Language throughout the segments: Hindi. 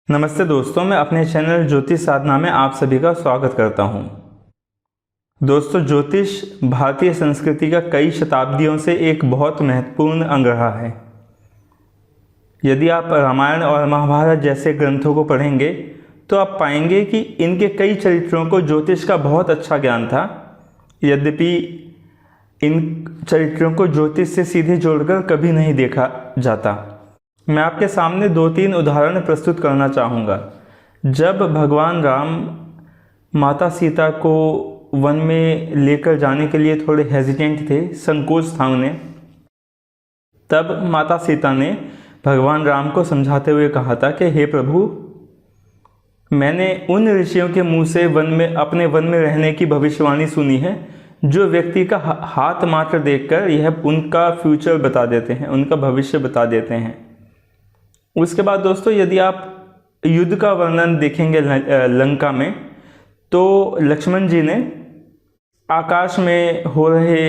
नमस्ते दोस्तों, मैं अपने चैनल ज्योतिष साधना में आप सभी का स्वागत करता हूं। दोस्तों, ज्योतिष भारतीय संस्कृति का कई शताब्दियों से एक बहुत महत्वपूर्ण अंग रहा है। यदि आप रामायण और महाभारत जैसे ग्रंथों को पढ़ेंगे तो आप पाएंगे कि इनके कई चरित्रों को ज्योतिष का बहुत अच्छा ज्ञान था। यद्यपि इन चरित्रों को ज्योतिष से सीधे जोड़कर कभी नहीं देखा जाता। मैं आपके सामने 2-3 उदाहरण प्रस्तुत करना चाहूँगा। जब भगवान राम माता सीता को वन में लेकर जाने के लिए थोड़े हेजिटेंट थे, संकोच था उन्हें, तब माता सीता ने भगवान राम को समझाते हुए कहा था कि हे प्रभु, मैंने उन ऋषियों के मुंह से अपने वन में रहने की भविष्यवाणी सुनी है, जो व्यक्ति का हाथ मात्र देखकर यह उनका फ्यूचर बता देते हैं, उनका भविष्य बता देते हैं। उसके बाद दोस्तों, यदि आप युद्ध का वर्णन देखेंगे लंका में, तो लक्ष्मण जी ने आकाश में हो रहे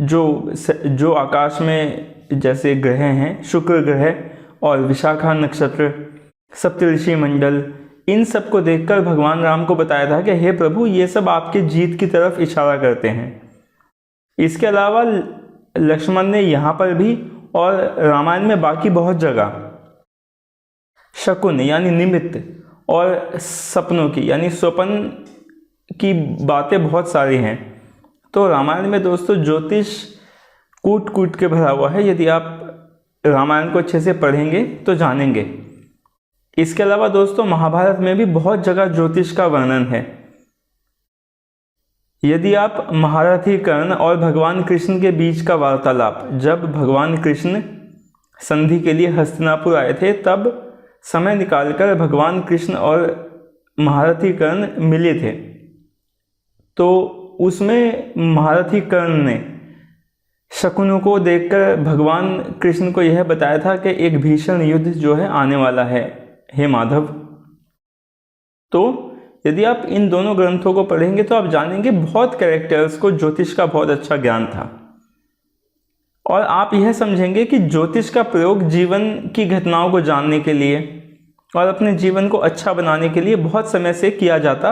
जो आकाश में जैसे ग्रह हैं, शुक्र ग्रह और विशाखा नक्षत्र, सप्तऋषि मंडल, इन सब को देखकर भगवान राम को बताया था कि हे प्रभु, ये सब आपकी जीत की तरफ इशारा करते हैं। इसके अलावा लक्ष्मण ने यहाँ पर भी और रामायण में बाकी बहुत जगह शकुन यानी निमित्त और सपनों की यानी स्वप्न की बातें बहुत सारी हैं। तो रामायण में दोस्तों ज्योतिष कूट कूट के भरा हुआ है। यदि आप रामायण को अच्छे से पढ़ेंगे तो जानेंगे। इसके अलावा दोस्तों महाभारत में भी बहुत जगह ज्योतिष का वर्णन है। यदि आप महारथी कर्ण और भगवान कृष्ण के बीच का वार्तालाप, जब भगवान कृष्ण संधि के लिए हस्तिनापुर आए थे, तब समय निकालकर भगवान कृष्ण और महारथी कर्ण मिले थे, तो उसमें महारथी कर्ण ने शकुनों को देखकर भगवान कृष्ण को यह बताया था कि एक भीषण युद्ध जो है आने वाला है, हे माधव। तो यदि आप इन दोनों ग्रंथों को पढ़ेंगे तो आप जानेंगे बहुत कैरेक्टर्स को ज्योतिष का बहुत अच्छा ज्ञान था, और आप यह समझेंगे कि ज्योतिष का प्रयोग जीवन की घटनाओं को जानने के लिए और अपने जीवन को अच्छा बनाने के लिए बहुत समय से किया जाता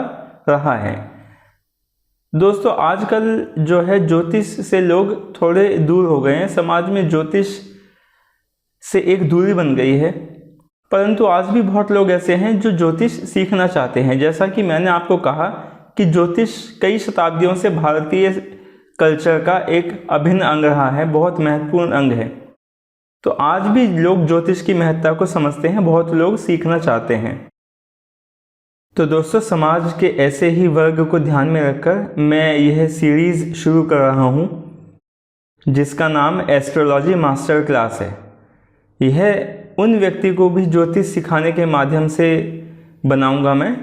रहा है। दोस्तों, आजकल जो है ज्योतिष से लोग थोड़े दूर हो गए हैं। समाज में ज्योतिष से एक दूरी बन गई है, परंतु आज भी बहुत लोग ऐसे हैं जो ज्योतिष सीखना चाहते हैं। जैसा कि मैंने आपको कहा कि ज्योतिष कई शताब्दियों से भारतीय कल्चर का एक अभिन्न अंग रहा है, बहुत महत्वपूर्ण अंग है। तो आज भी लोग ज्योतिष की महत्ता को समझते हैं, बहुत लोग सीखना चाहते हैं। तो दोस्तों, समाज के ऐसे ही वर्ग को ध्यान में रखकर मैं यह सीरीज शुरू कर रहा हूं, जिसका नाम एस्ट्रोलॉजी मास्टर क्लास है। यह उन व्यक्ति को भी ज्योतिष सिखाने के माध्यम से बनाऊंगा मैं,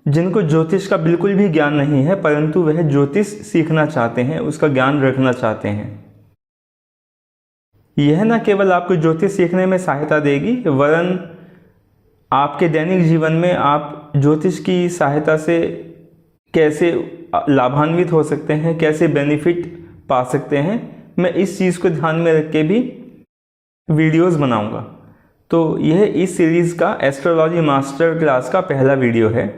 जिनको ज्योतिष का बिल्कुल भी ज्ञान नहीं है, परंतु वह ज्योतिष सीखना चाहते हैं, उसका ज्ञान रखना चाहते हैं। यह न केवल आपको ज्योतिष सीखने में सहायता देगी, वरन आपके दैनिक जीवन में आप ज्योतिष की सहायता से कैसे लाभान्वित हो सकते हैं, कैसे बेनिफिट पा सकते हैं, मैं इस चीज़ को ध्यान में रख के भी वीडियोस बनाऊंगा। तो यह इस सीरीज़ का एस्ट्रोलॉजी मास्टर क्लास का पहला वीडियो है।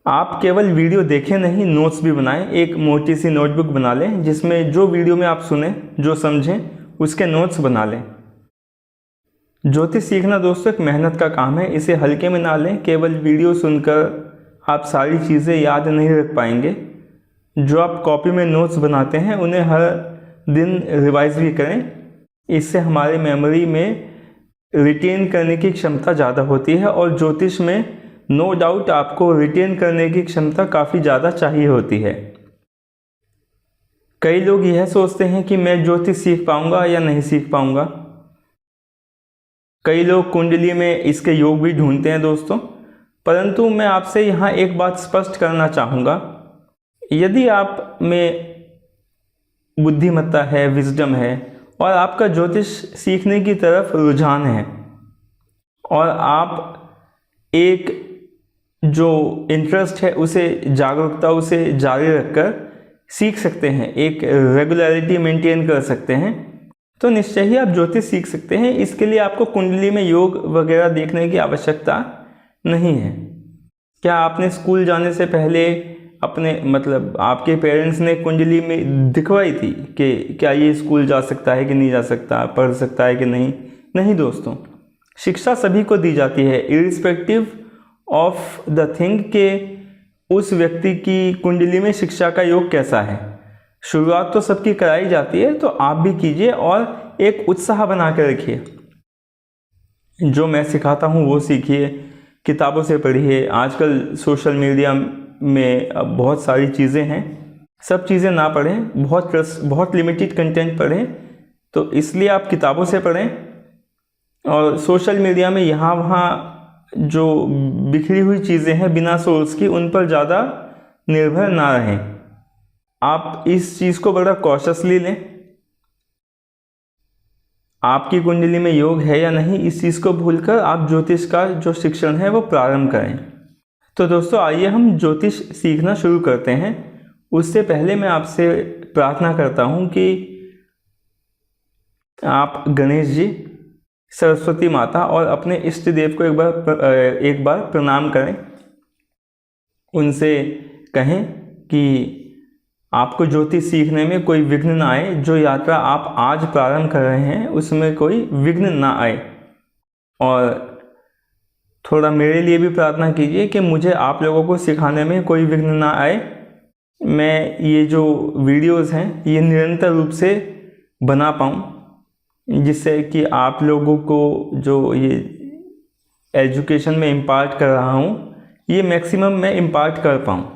आप केवल वीडियो देखें नहीं, नोट्स भी बनाएं। एक मोटी सी नोटबुक बना लें, जिसमें जो वीडियो में आप सुने, जो समझें, उसके नोट्स बना लें। ज्योतिष सीखना दोस्तों एक मेहनत का काम है, इसे हल्के में ना लें। केवल वीडियो सुनकर आप सारी चीज़ें याद नहीं रख पाएंगे। जो आप कॉपी में नोट्स बनाते हैं, उन्हें हर दिन रिवाइज भी करें। इससे हमारे मेमोरी में रिटेन करने की क्षमता ज़्यादा होती है, और ज्योतिष में नो डाउट आपको रिटेन करने की क्षमता काफ़ी ज़्यादा चाहिए होती है। कई लोग यह सोचते हैं कि मैं ज्योतिष सीख पाऊंगा या नहीं सीख पाऊंगा। कई लोग कुंडली में इसके योग भी ढूंढते हैं दोस्तों, परंतु मैं आपसे यहाँ एक बात स्पष्ट करना चाहूँगा। यदि आप में बुद्धिमत्ता है, विजडम है, और आपका ज्योतिष सीखने की तरफ रुझान है, और आप एक जो इंटरेस्ट है उसे, जागरूकता उसे जारी रखकर सीख सकते हैं, एक रेगुलरिटी मेंटेन कर सकते हैं, तो निश्चय ही आप ज्योतिष सीख सकते हैं। इसके लिए आपको कुंडली में योग वगैरह देखने की आवश्यकता नहीं है। क्या आपने स्कूल जाने से पहले अपने मतलब आपके पेरेंट्स ने कुंडली में दिखवाई थी कि क्या ये स्कूल जा सकता है कि नहीं जा सकता, पढ़ सकता है कि नहीं? नहीं दोस्तों, शिक्षा सभी को दी जाती है इरिस्पेक्टिव ऑफ द थिंग के उस व्यक्ति की कुंडली में शिक्षा का योग कैसा है। शुरुआत तो सबकी कराई जाती है, तो आप भी कीजिए और एक उत्साह बना के रखिए। जो मैं सिखाता हूँ वो सीखिए, किताबों से पढ़िए। आजकल सोशल मीडिया में बहुत सारी चीज़ें हैं, सब चीज़ें ना पढ़ें, बहुत लिमिटेड कंटेंट पढ़ें। तो इसलिए आप किताबों से पढ़ें और सोशल मीडिया में यहाँ वहाँ जो बिखरी हुई चीज़ें हैं बिना सोर्स की, उन पर ज़्यादा निर्भर ना रहें। आप इस चीज़ को बड़ा कॉशियसली लें। आपकी कुंडली में योग है या नहीं, इस चीज़ को भूलकर आप ज्योतिष का जो शिक्षण है वो प्रारंभ करें। तो दोस्तों आइए हम ज्योतिष सीखना शुरू करते हैं। उससे पहले मैं आपसे प्रार्थना करता हूँ कि आप गणेश जी, सरस्वती माता और अपने इष्ट देव को एक बार प्रणाम करें। उनसे कहें कि आपको ज्योतिष सीखने में कोई विघ्न ना आए, जो यात्रा आप आज प्रारंभ कर रहे हैं उसमें कोई विघ्न ना आए। और थोड़ा मेरे लिए भी प्रार्थना कीजिए कि मुझे आप लोगों को सिखाने में कोई विघ्न ना आए। मैं ये जो वीडियोस हैं ये निरंतर रूप से बना पाऊँ, जिससे कि आप लोगों को जो ये एजुकेशन में इम्पार्ट कर रहा हूँ ये मैक्सिमम मैं इम्पार्ट कर पाऊँ।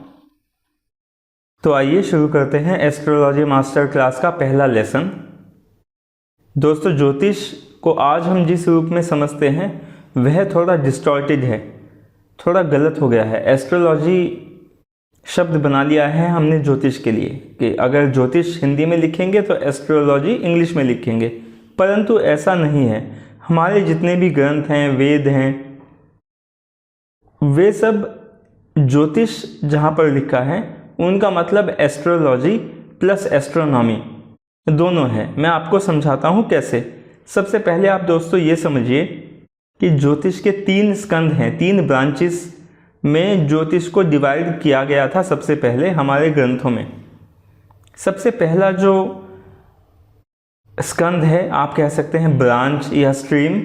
तो आइए शुरू करते हैं एस्ट्रोलॉजी मास्टर क्लास का पहला लेसन। दोस्तों ज्योतिष को आज हम जिस रूप में समझते हैं वह थोड़ा डिस्टॉर्टेड है, थोड़ा गलत हो गया है। एस्ट्रोलॉजी शब्द बना लिया है हमने ज्योतिष के लिए कि अगर ज्योतिष हिंदी में लिखेंगे तो एस्ट्रोलॉजी इंग्लिश में लिखेंगे, परंतु ऐसा नहीं है। हमारे जितने भी ग्रंथ हैं, वेद हैं, वे सब ज्योतिष जहाँ पर लिखा है उनका मतलब एस्ट्रोलॉजी प्लस एस्ट्रोनॉमी दोनों है। मैं आपको समझाता हूँ कैसे। सबसे पहले आप दोस्तों ये समझिए कि ज्योतिष के 3 स्कंद हैं, 3 ब्रांचेस में ज्योतिष को डिवाइड किया गया था सबसे पहले हमारे ग्रंथों में। सबसे पहला जो स्कंद है, आप कह सकते हैं ब्रांच या स्ट्रीम,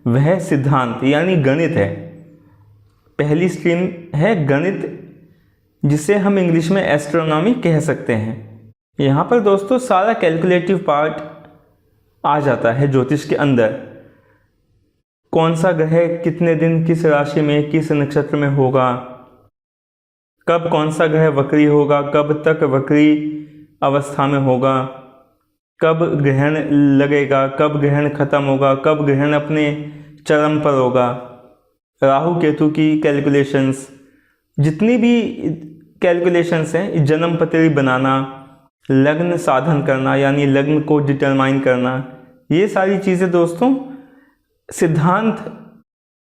वह सिद्धांत यानी गणित है। पहली स्ट्रीम है गणित, जिसे हम इंग्लिश में एस्ट्रोनॉमी कह सकते हैं। यहाँ पर दोस्तों सारा कैलकुलेटिव पार्ट आ जाता है ज्योतिष के अंदर। कौन सा ग्रह कितने दिन किस राशि में किस नक्षत्र में होगा, कब कौन सा ग्रह वक्री होगा, कब तक वक्री अवस्था में होगा, कब ग्रहण लगेगा, कब ग्रहण खत्म होगा, कब ग्रहण अपने चरम पर होगा, राहु केतु की कैलकुलेशंस, जितनी भी कैलकुलेशंस हैं, जन्म पत्री बनाना, लग्न साधन करना यानी लग्न को डिटरमाइन करना, ये सारी चीज़ें दोस्तों सिद्धांत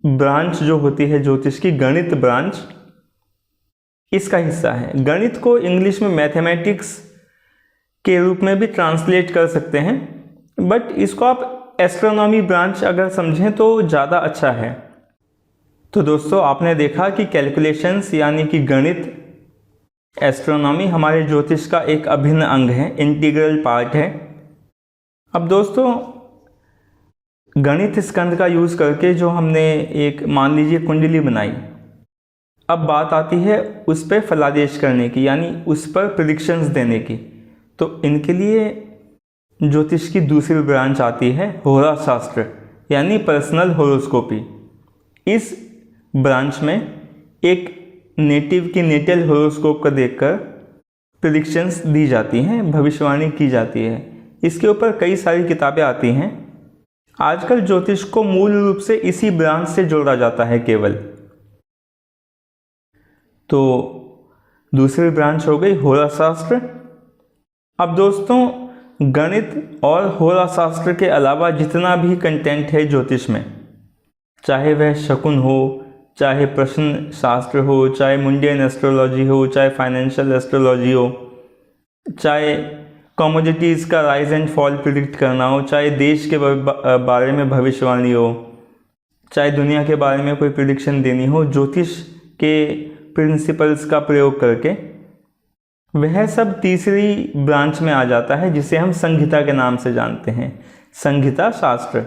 ब्रांच जो होती है ज्योतिष की, गणित ब्रांच, इसका हिस्सा है। गणित को इंग्लिश में मैथमेटिक्स के रूप में भी ट्रांसलेट कर सकते हैं, बट इसको आप एस्ट्रोनॉमी ब्रांच अगर समझें तो ज़्यादा अच्छा है। तो दोस्तों आपने देखा कि कैलकुलेशंस यानी कि गणित, एस्ट्रोनॉमी हमारे ज्योतिष का एक अभिन्न अंग है, इंटीग्रल पार्ट है। अब दोस्तों गणित स्कंद का यूज़ करके जो हमने एक मान लीजिए कुंडली बनाई, अब बात आती है उस पर फलादेश करने की यानी उस पर प्रेडिक्शंस देने की। तो इनके लिए ज्योतिष की दूसरी ब्रांच आती है होरा शास्त्र यानी पर्सनल होरोस्कोपी। इस ब्रांच में एक नेटिव की नेटल होरोस्कोप को देखकर प्रेडिक्शंस दी जाती हैं, भविष्यवाणी की जाती है। इसके ऊपर कई सारी किताबें आती हैं। आजकल ज्योतिष को मूल रूप से इसी ब्रांच से जोड़ा जाता है केवल। तो दूसरी ब्रांच हो गई होरा शास्त्र। अब दोस्तों गणित और होरा शास्त्र के अलावा जितना भी कंटेंट है ज्योतिष में, चाहे वह शकुन हो, चाहे प्रश्न शास्त्र हो, चाहे मुंडियन एस्ट्रोलॉजी हो, चाहे फाइनेंशियल एस्ट्रोलॉजी हो, चाहे कमोडिटीज़ का राइज एंड फॉल प्रिडिक्ट करना हो, चाहे देश के बारे में भविष्यवाणी हो, चाहे दुनिया के बारे में कोई प्रिडिक्शन देनी हो, ज्योतिष के प्रिंसिपल्स का प्रयोग करके, वह सब तीसरी ब्रांच में आ जाता है जिसे हम संहिता के नाम से जानते हैं। संहिता शास्त्र,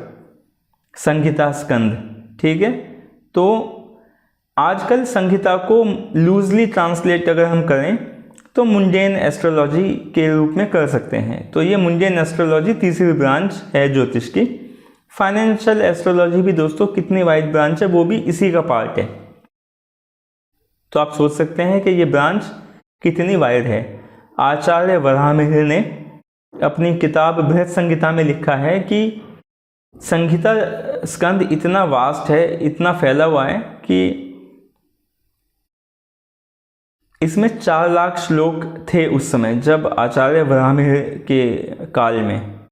संहिता स्कंद, ठीक है। तो आजकल संहिता को लूजली ट्रांसलेट अगर हम करें तो मुंडेन एस्ट्रोलॉजी के रूप में कर सकते हैं। तो ये मुंडेन एस्ट्रोलॉजी तीसरी ब्रांच है ज्योतिष की। फाइनेंशियल एस्ट्रोलॉजी भी दोस्तों कितनी वाइड ब्रांच है, वो भी इसी का पार्ट है। तो आप सोच सकते हैं कि ये ब्रांच कितनी वाइड है। आचार्य वराहमिहिर ने अपनी किताब बृहत संहिता में लिखा है कि संहिता स्कंद इतना वास्ट है, इतना फैला हुआ है कि इसमें 4 लाख श्लोक थे उस समय जब आचार्य वराहमिहिर के काल में।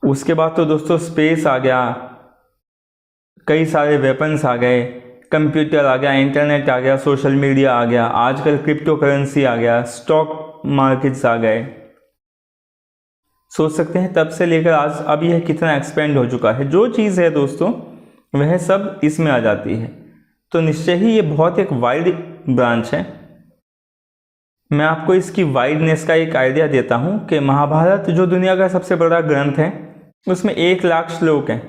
उसके बाद तो दोस्तों स्पेस आ गया, कई सारे वेपन्स आ गए, कंप्यूटर आ गया, इंटरनेट आ गया, सोशल मीडिया आ गया, आजकल क्रिप्टो करेंसी आ गया, स्टॉक मार्केट्स आ गए। सोच सकते हैं तब से लेकर आज अब यह कितना एक्सपेंड हो चुका है। जो चीज़ है दोस्तों वह सब इसमें आ जाती है। तो निश्चय ही ये बहुत एक वाइड ब्रांच है। मैं आपको इसकी वाइडनेस का एक आइडिया देता हूँ कि महाभारत जो दुनिया का सबसे बड़ा ग्रंथ है उसमें 1 लाख श्लोक हैं,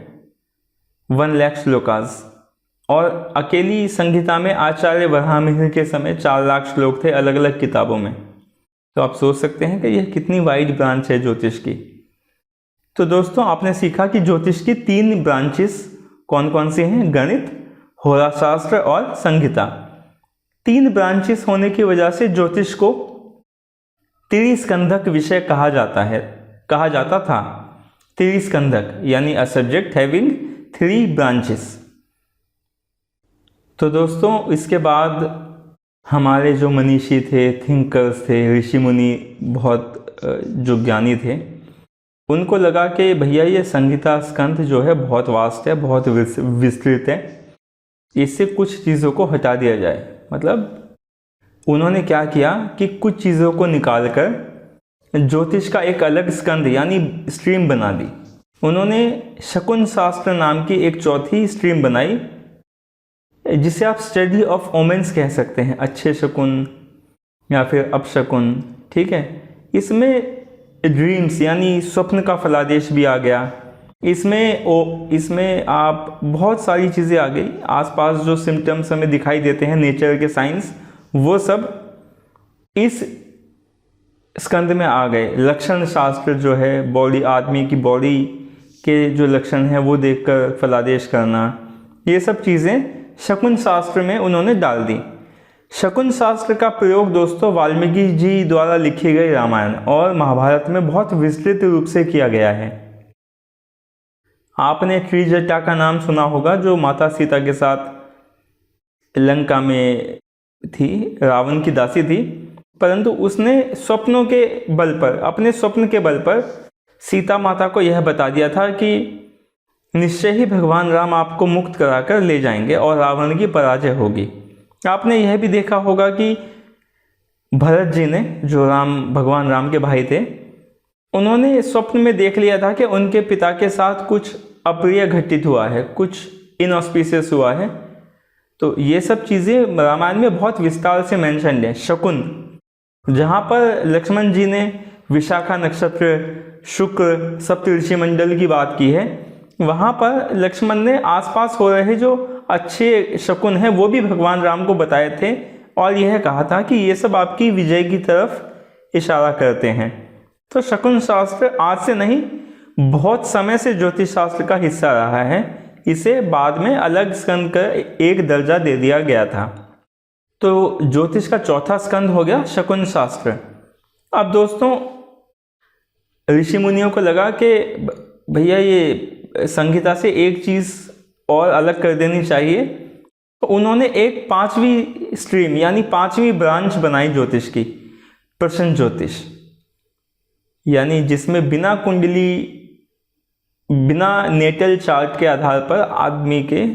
1 लाख श्लोकास, और अकेली संहिता में आचार्य वराहमिहिर के समय 4 लाख श्लोक थे अलग अलग किताबों में। तो आप सोच सकते हैं कि यह कितनी वाइड ब्रांच है ज्योतिष की। तो दोस्तों आपने सीखा कि ज्योतिष की 3 ब्रांचेस कौन कौन सी हैं, गणित, होराशास्त्र और संहिता। 3 ब्रांचेस होने की वजह से ज्योतिष को त्रिस्कंधक विषय कहा जाता था। त्रिस्कंधक यानी अ सब्जेक्ट हैविंग 3 ब्रांचेस। तो दोस्तों इसके बाद हमारे जो मनीषी थे, थिंकर्स थे, ऋषि मुनि, बहुत जो ज्ञानी थे, उनको लगा कि भैया ये संहिता स्कंध जो है बहुत वास्ट है, बहुत विस्तृत है, इससे कुछ चीज़ों को हटा दिया जाए। मतलब उन्होंने क्या किया कि कुछ चीज़ों को निकालकर ज्योतिष का एक अलग स्कंध यानी स्ट्रीम बना दी। उन्होंने शकुन शास्त्र नाम की एक चौथी स्ट्रीम बनाई जिसे आप स्टडी ऑफ ओमेंस कह सकते हैं, अच्छे शकुन या फिर अपशकुन, ठीक है। इसमें ड्रीम्स यानी स्वप्न का फलादेश भी आ गया। इसमें आप बहुत सारी चीज़ें आ गई, आसपास जो सिम्टम्स हमें दिखाई देते हैं नेचर के साइंस, वो सब इस स्कंद में आ गए। लक्षण शास्त्र जो है, बॉडी, आदमी की बॉडी के जो लक्षण हैं वो देखकर फलादेश करना, ये सब चीज़ें शकुन शास्त्र में उन्होंने डाल दी। शकुन शास्त्र का प्रयोग दोस्तों वाल्मीकि जी द्वारा लिखी गई रामायण और महाभारत में बहुत विस्तृत रूप से किया गया है। आपने त्रिजटा का नाम सुना होगा, जो माता सीता के साथ लंका में थी, रावण की दासी थी, परंतु उसने स्वप्नों के बल पर, अपने स्वप्न के बल पर सीता माता को यह बता दिया था कि निश्चय ही भगवान राम आपको मुक्त कराकर ले जाएंगे और रावण की पराजय होगी। आपने यह भी देखा होगा कि भरत जी ने, जो भगवान राम के भाई थे, उन्होंने स्वप्न में देख लिया था कि उनके पिता के साथ कुछ अप्रिय घटित हुआ है, कुछ इनऑस्पिशियस हुआ है। तो ये सब चीज़ें रामायण में बहुत विस्तार से मेंशन्ड है। शकुन, जहाँ पर लक्ष्मण जी ने विशाखा नक्षत्र, शुक्र, सप्तऋषि मंडल की बात की है, वहाँ पर लक्ष्मण ने आसपास हो रहे जो अच्छे शकुन हैं वो भी भगवान राम को बताए थे और यह कहा था कि ये सब आपकी विजय की तरफ इशारा करते हैं। तो शकुन शास्त्र आज से नहीं, बहुत समय से ज्योतिष शास्त्र का हिस्सा रहा है। इसे बाद में अलग स्कंद का एक दर्जा दे दिया गया था। तो ज्योतिष का चौथा स्कंद हो गया शकुन शास्त्र। अब दोस्तों ऋषि मुनियों को लगा कि भैया ये संहिता से एक चीज़ और अलग कर देनी चाहिए, तो उन्होंने एक 5वीं स्ट्रीम यानी 5वीं ब्रांच बनाई ज्योतिष की, प्रश्न ज्योतिष, यानी जिसमें बिना कुंडली, बिना नेटल चार्ट के आधार पर आदमी के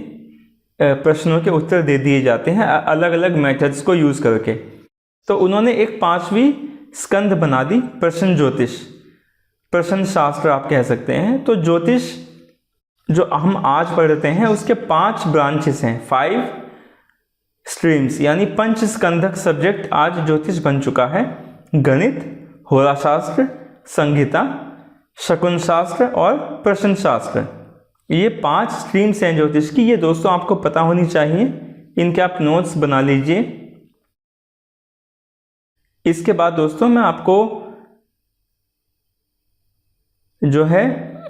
प्रश्नों के उत्तर दे दिए जाते हैं अलग अलग मेथड्स को यूज़ करके। तो उन्होंने एक 5वीं स्कंध बना दी प्रश्न ज्योतिष, प्रश्न शास्त्र आप कह सकते हैं। तो ज्योतिष जो हम आज पढ़ते हैं उसके 5 ब्रांचेस हैं, 5 स्ट्रीम्स, यानी पंच स्कंधक सब्जेक्ट आज ज्योतिष बन चुका है। गणित, होराशास्त्र, संहिता, शकुन शास्त्र और प्रश्न शास्त्र, ये 5 स्ट्रीम्स हैं ज्योतिष की। ये दोस्तों आपको पता होनी चाहिए, इनके आप नोट्स बना लीजिए। इसके बाद दोस्तों मैं आपको जो है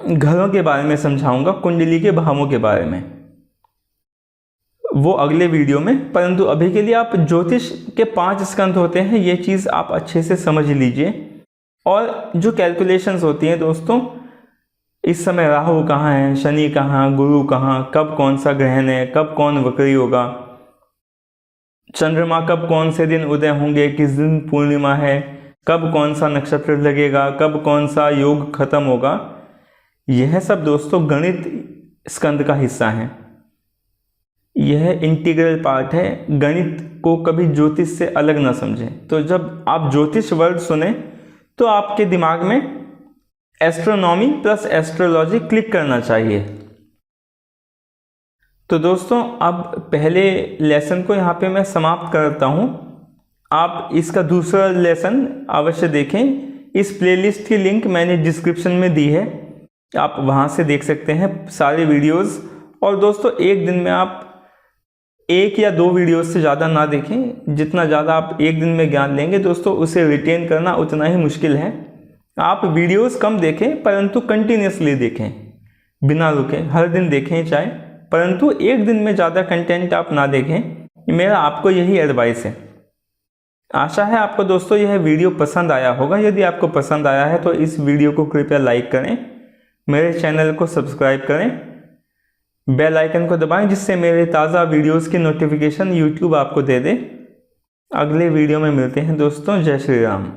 घरों के बारे में समझाऊंगा, कुंडली के भावों के बारे में, वो अगले वीडियो में। परंतु अभी के लिए आप ज्योतिष के 5 स्कंध होते हैं, ये चीज़ आप अच्छे से समझ लीजिए। और जो कैलकुलेशंस होती हैं दोस्तों, इस समय राहु कहाँ है, शनि कहाँ, गुरु कहाँ, कब कौन सा ग्रहण है, कब कौन वक्री होगा, चंद्रमा कब कौन से दिन उदय होंगे, किस दिन पूर्णिमा है, कब कौन सा नक्षत्र लगेगा, कब कौन सा योग खत्म होगा, यह सब दोस्तों गणित स्कंद का हिस्सा है। यह इंटीग्रल पार्ट है, गणित को कभी ज्योतिष से अलग ना समझें। तो जब आप ज्योतिष वर्ड सुने तो आपके दिमाग में एस्ट्रोनॉमी प्लस एस्ट्रोलॉजी क्लिक करना चाहिए। तो दोस्तों अब पहले लेसन को यहाँ पे मैं समाप्त करता हूँ। आप इसका दूसरा लेसन अवश्य देखें। इस प्लेलिस्ट की लिंक मैंने डिस्क्रिप्शन में दी है, आप वहाँ से देख सकते हैं सारे वीडियोस। और दोस्तों एक दिन में आप 1 या 2 वीडियोस से ज़्यादा ना देखें। जितना ज़्यादा आप एक दिन में ज्ञान लेंगे दोस्तों, उसे रिटेन करना उतना ही मुश्किल है। आप वीडियोस कम देखें परंतु कंटिन्यूसली देखें, बिना रुके, हर दिन देखें चाहे, परंतु एक दिन में ज़्यादा कंटेंट आप ना देखें। मेरा आपको यही एडवाइस है। आशा है आपको दोस्तों यह वीडियो पसंद आया होगा। यदि आपको पसंद आया है तो इस वीडियो को कृपया लाइक करें, मेरे चैनल को सब्सक्राइब करें, बेल आइकन को दबाएं जिससे मेरे ताज़ा वीडियोस की नोटिफिकेशन यूट्यूब आपको दे दे। अगले वीडियो में मिलते हैं दोस्तों। जय श्री राम।